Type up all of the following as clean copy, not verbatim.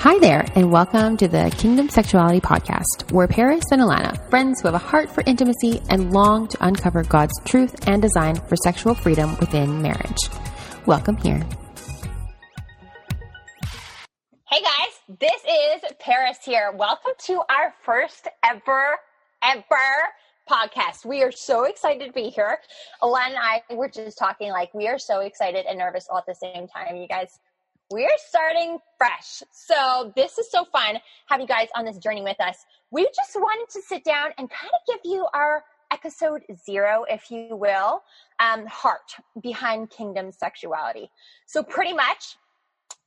Hi there, and welcome to the Kingdom Sexuality podcast. We're Paris and Alana, friends who have a heart for intimacy and long to uncover God's truth and design for sexual freedom within marriage. Welcome here. Hey guys, this is Paris here. Welcome to our first ever podcast. We are so excited to be here. Alana and I were just talking we are so excited and nervous all at the same time. You guys, we're starting fresh. So this is so fun having you guys on this journey with us. We just wanted to sit down and kind of give you our episode 0, if you will, heart behind Kingdom Sexuality. So pretty much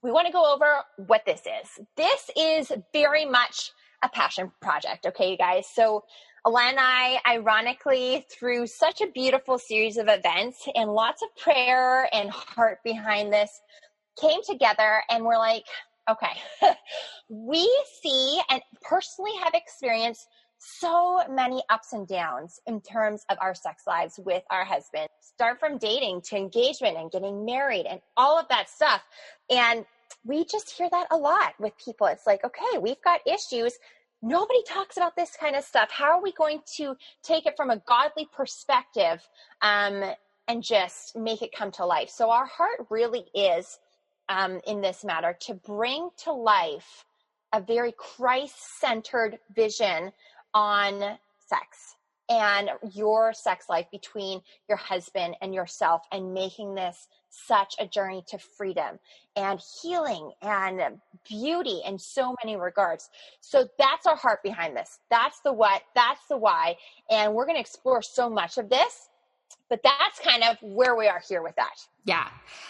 we want to go over what this is. This is very much a passion project. Okay, you guys. So Alana and I, ironically, through such a beautiful series of events and lots of prayer and heart behind this, came together and we're like, okay, we see and personally have experienced so many ups and downs in terms of our sex lives with our husband. Start from dating to engagement and getting married and all of that stuff. And we just hear that a lot with people. It's like, okay, we've got issues. Nobody talks about this kind of stuff. How are we going to take it from a godly perspective and just make it come to life? So our heart really is in this matter to bring to life a very Christ-centered vision on sex and your sex life between your husband and yourself, and making this such a journey to freedom and healing and beauty in so many regards. So that's our heart behind this. That's the what, that's the why. And we're going to explore so much of this, but that's kind of where we are here with that. Yeah.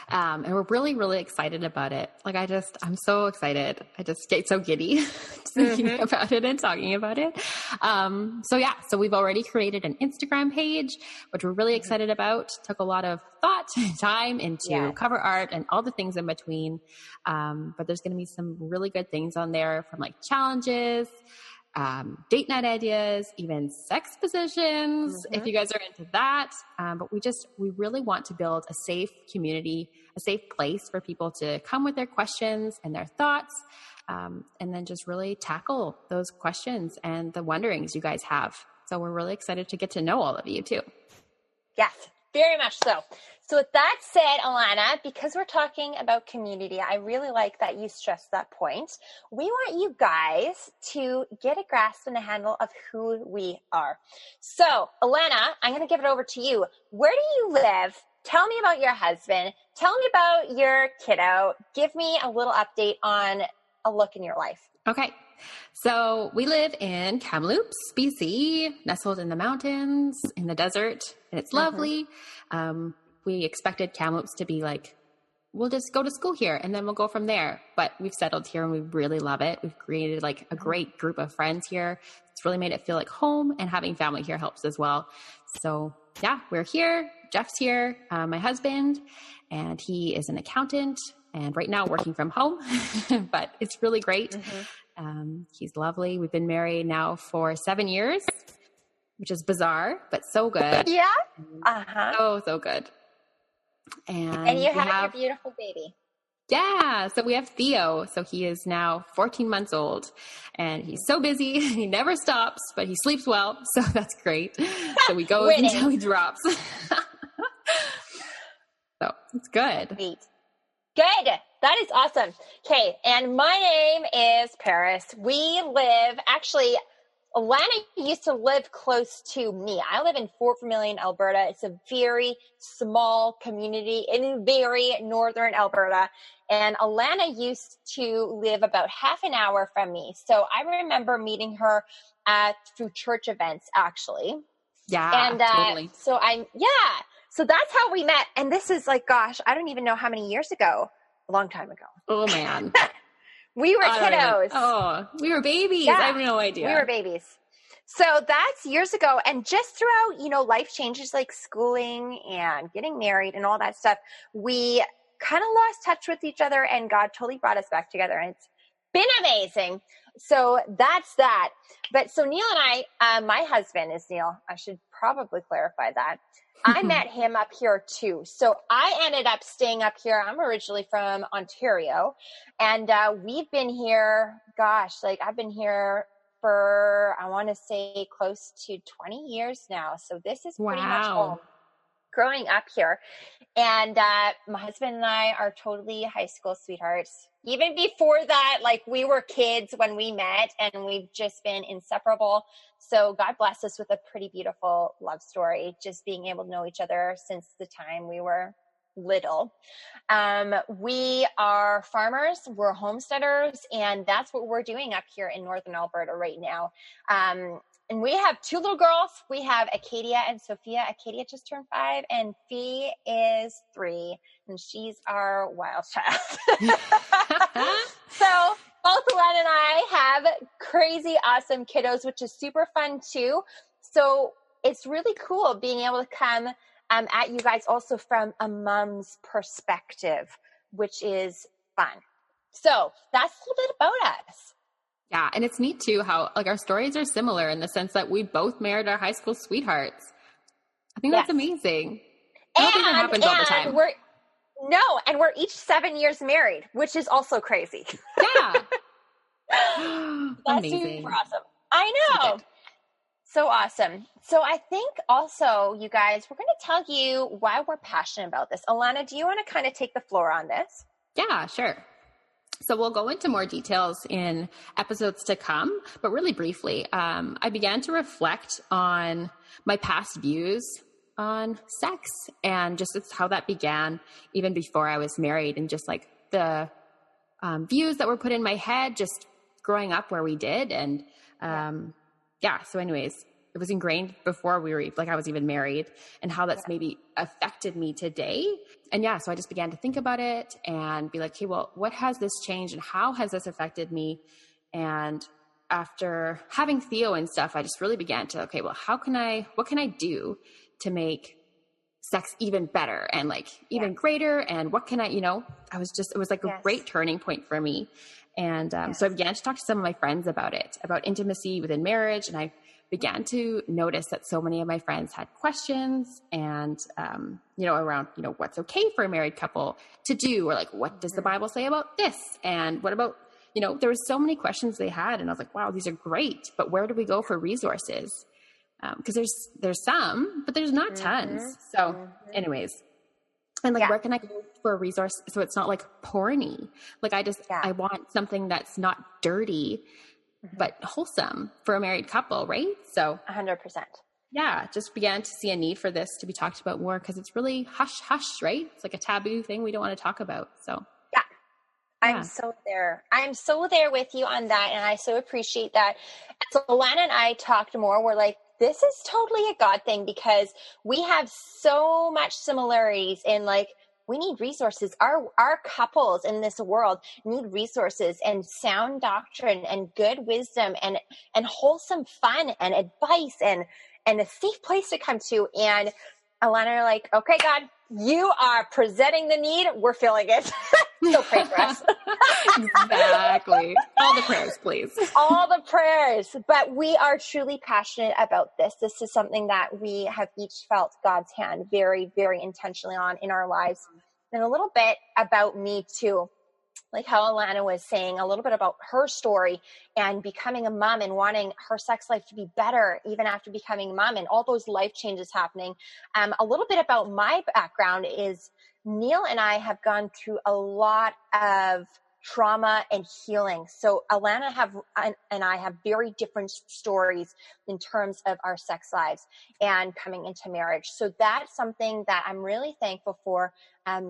And we're really, really excited about it. I'm so excited. I just get so giddy thinking about it and talking about it. So we've already created an Instagram page, which we're really excited about. Took a lot of thought and time into cover art and all the things in between. But there's going to be some really good things on there, from challenges, date night ideas, even sex positions, if you guys are into that. But we really want to build a safe community, a safe place for people to come with their questions and their thoughts, and then just really tackle those questions and the wonderings you guys have. So we're really excited to get to know all of you too. Yes, very much so. So with that said, Alana, because we're talking about community, I really like that you stressed that point. We want you guys to get a grasp and a handle of who we are. So, Alana, I'm going to give it over to you. Where do you live? Tell me about your husband. Tell me about your kiddo. Give me a little update on a look in your life. Okay. So we live in Kamloops, BC, nestled in the mountains, in the desert, and it's lovely. We expected Kamloops to be we'll just go to school here and then we'll go from there. But we've settled here and we really love it. We've created a great group of friends here. It's really made it feel like home, and having family here helps as well. So yeah, we're here. Jeff's here, my husband, and he is an accountant and right now working from home, but it's really great. He's lovely. We've been married now for 7 years, which is bizarre, but so good. Yeah. So good. And you have your beautiful baby. Yeah. So we have Theo. So he is now 14 months old, and he's so busy. He never stops, but he sleeps well. So that's great. So we go until he drops. So it's good. Sweet. Good. That is awesome. Okay. And my name is Paris. Alana used to live close to me. I live in Fort Vermilion, Alberta. It's a very small community in very northern Alberta. And Alana used to live about half an hour from me. So I remember meeting her through church events, actually. Yeah, and totally. So that's how we met. And this is I don't even know how many years ago. A long time ago. Oh, man. We were kiddos. We were babies. Yeah, I have no idea. We were babies. So that's years ago. And just throughout, life changes like schooling and getting married and all that stuff, we kind of lost touch with each other, and God totally brought us back together. And it's been amazing. So that's that. But so Neil and I, my husband is Neil. I should probably clarify that. I met him up here too. So I ended up staying up here. I'm originally from Ontario, and we've been here, I've been here for, I want to say close to 20 years now. So this is pretty much home. Growing up here. And my husband and I are totally high school sweethearts. Even before that, like we were kids when we met, and we've just been inseparable. So God bless us with a pretty beautiful love story, just being able to know each other since the time we were little. We are farmers, we're homesteaders, and that's what we're doing up here in Northern Alberta right now. And we have two little girls. We have Acadia and Sophia. Acadia just turned 5 and Fee is 3, and she's our wild child. So both Alana and I have crazy awesome kiddos, which is super fun too. So it's really cool being able to come at you guys also from a mom's perspective, which is fun. So that's a little bit about us. Yeah. And it's neat too, how like our stories are similar in the sense that we both married our high school sweethearts. I think that's amazing. I don't think that happens all the time. We're each 7 years married, which is also crazy. Yeah. That's amazing. Super awesome. I know. So awesome. So I think also, you guys, we're going to tell you why we're passionate about this. Alana, do you want to kind of take the floor on this? Yeah, sure. So we'll go into more details in episodes to come, but really briefly, I began to reflect on my past views on sex and just how that began even before I was married, and just like the views that were put in my head just growing up where we did. And so anyways, it was ingrained before I was even married, and how that's maybe affected me today. And so I just began to think about it and be like, okay, well, what has this changed and how has this affected me? And after having Theo and stuff, I just really began to, okay, well, what can I do to make sex even better and like even greater? And what can it was like a great turning point for me. And so I began to talk to some of my friends about intimacy within marriage. And I began to notice that so many of my friends had questions and, around, what's okay for a married couple to do, or like, what does the Bible say about this? And what about, there were so many questions they had, and I was like, wow, these are great, but where do we go for resources? Cause there's some, but there's not tons. So anyways, and like, where can I go for a resource so it's not like porny? Like I want something that's not dirty, but wholesome for a married couple, right? So 100%. Yeah, just began to see a need for this to be talked about more, because it's really hush, right? It's like a taboo thing we don't want to talk about. So I'm so there. I'm so there with you on that, and I so appreciate that. So Alana and I talked more. We're like, this is totally a God thing, because we have so much similarities in like, we need resources. Our couples in this world need resources and sound doctrine and good wisdom and wholesome fun and advice and a safe place to come to. And Alana are like, okay, God, you are presenting the need. We're feeling it. So pray for us. Exactly. All the prayers, please. All the prayers. But we are truly passionate about this. This is something that we have each felt God's hand very, very intentionally on in our lives. And a little bit about me too. Like how Alana was saying, a little bit about her story and becoming a mom and wanting her sex life to be better even after becoming a mom and all those life changes happening. A little bit about my background is Neil and I have gone through a lot of trauma and healing. So Alana and I have very different stories in terms of our sex lives and coming into marriage. So that's something that I'm really thankful for,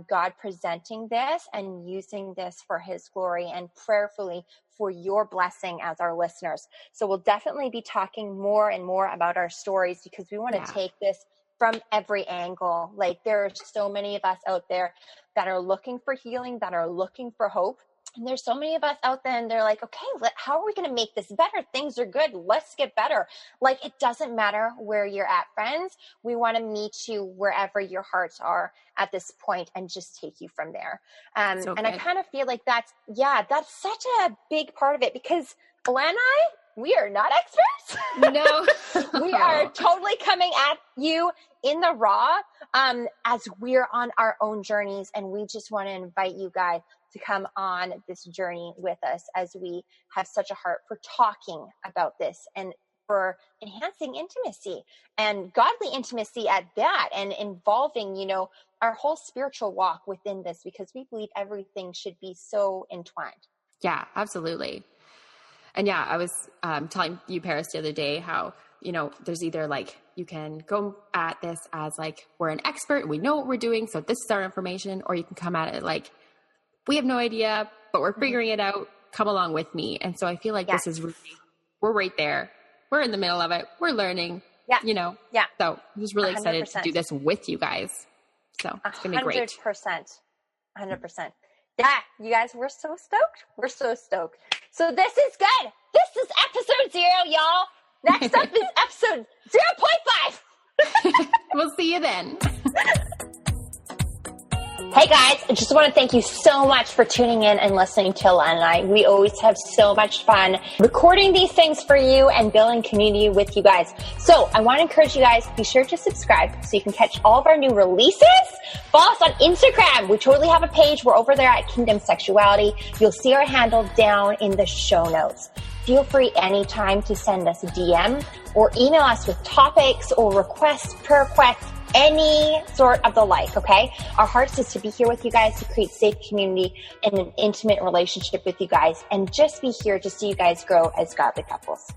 God presenting this and using this for his glory and prayerfully for your blessing as our listeners. So we'll definitely be talking more and more about our stories, because we want to take this from every angle. Like there are so many of us out there that are looking for healing, that are looking for hope. And there's so many of us out there and they're like, okay, how are we going to make this better? Things are good. Let's get better. Like, it doesn't matter where you're at, friends. We want to meet you wherever your hearts are at this point and just take you from there. And I kind of feel like that's such a big part of it, because Alana and I, we are not experts. No. We are totally coming at you in the raw as we're on our own journeys. And we just want to invite you guys to come on this journey with us as we have such a heart for talking about this and for enhancing intimacy and godly intimacy at that, and involving, you know, our whole spiritual walk within this, because we believe everything should be so entwined. Yeah, absolutely. And yeah, I was telling you, Paris, the other day how, you know, there's either like, you can go at this as like, we're an expert, we know what we're doing, so this is our information, or you can come at it like, we have no idea, but we're figuring it out, come along with me. And so I feel like this is really, we're right there. We're in the middle of it. We're learning, you know? Yeah. So I'm just really excited 100%. to do this with you guys. So it's going to be great. 100%. Yeah, you guys, we're so stoked. We're so stoked. So this is good. This is episode 0, y'all. Next up is episode 0.5. We'll see you then. Hey guys, I just want to thank you so much for tuning in and listening to Alana and I. We always have so much fun recording these things for you and building community with you guys. So I want to encourage you guys, be sure to subscribe so you can catch all of our new releases. Follow us on Instagram. We totally have a page. We're over there at Kingdom Sexuality. You'll see our handle down in the show notes. Feel free anytime to send us a DM or email us with topics or requests, prayer requests, any sort of the like, okay? Our hearts is to be here with you guys, to create safe community and an intimate relationship with you guys, and just be here to see you guys grow as godly couples.